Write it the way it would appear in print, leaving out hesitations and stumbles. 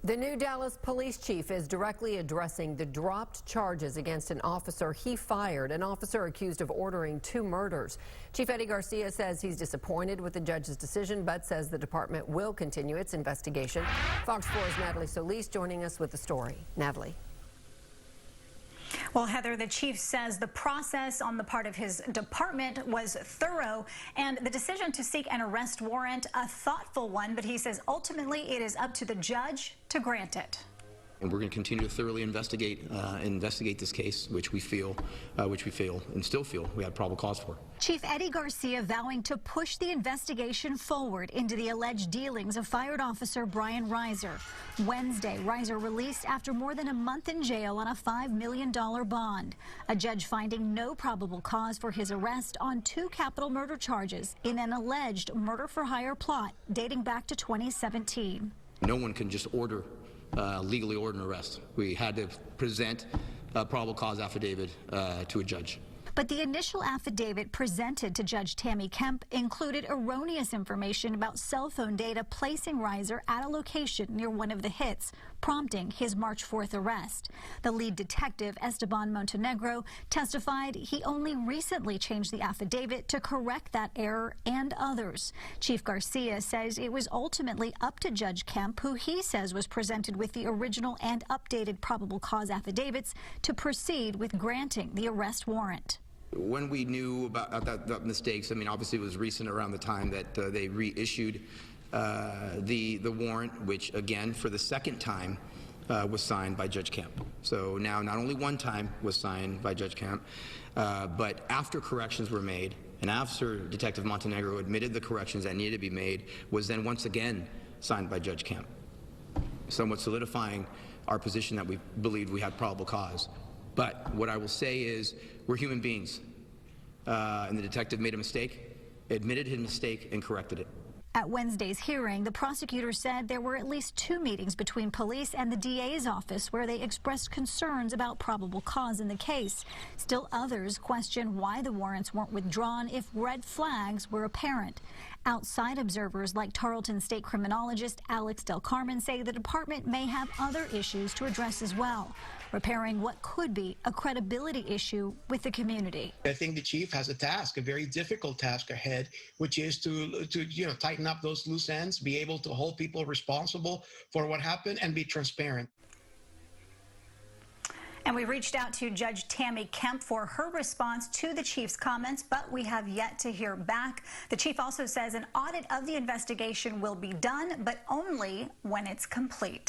The new Dallas police chief is directly addressing the dropped charges against an officer he fired, an officer accused of ordering 2 murders. Chief Eddie Garcia says he's disappointed with the judge's decision, but says the department will continue its investigation. Fox 4's Natalie Solis joining us with the story. Natalie. Well, Heather, the chief says the process on the part of his department was thorough and the decision to seek an arrest warrant a thoughtful one, but he says ultimately it is up to the judge to grant it. And we're going to continue to thoroughly investigate this case, which we feel and still feel we have probable cause for. Chief Eddie Garcia vowing to push the investigation forward into the alleged dealings of fired officer Brian Reiser. Wednesday, Reiser released after more than a month in jail on a $5 million bond. A judge finding no probable cause for his arrest on 2 capital murder charges in an alleged murder-for-hire plot dating back to 2017. No one can just legally order an arrest. We had to present a probable cause affidavit to a judge. But the initial affidavit presented to Judge Tammy Kemp included erroneous information about cell phone data placing Reiser at a location near one of the hits, prompting his March 4th arrest. The lead detective, Esteban Montenegro, testified he only recently changed the affidavit to correct that error and others. Chief Garcia says it was ultimately up to Judge Kemp, who he says was presented with the original and updated probable cause affidavits, to proceed with granting the arrest warrant. When we knew about that mistakes, I mean, obviously it was recent around the time that they reissued the warrant, which again, for the second time, was signed by Judge Kemp. So now not only one time was signed by Judge Kemp, but after corrections were made, and after Detective Montenegro admitted the corrections that needed to be made, was then once again signed by Judge Kemp, somewhat solidifying our position that we believed we had probable cause. But what I will say is we're human beings, and the detective made a mistake, admitted his mistake, and corrected it. At Wednesday's hearing, the prosecutor said there were at least 2 meetings between police and the DA's office where they expressed concerns about probable cause in the case. Still others question why the warrants weren't withdrawn if red flags were apparent. Outside observers like Tarleton state criminologist Alex Del Carmen say the department may have other issues to address as well, repairing what could be a credibility issue with the community. I think the chief has a task, a very difficult task ahead, which is to tighten up those loose ends, be able to hold people responsible for what happened, and be transparent. And we reached out to Judge Tammy Kemp for her response to the chief's comments, but we have yet to hear back. The chief also says an audit of the investigation will be done, but only when it's complete.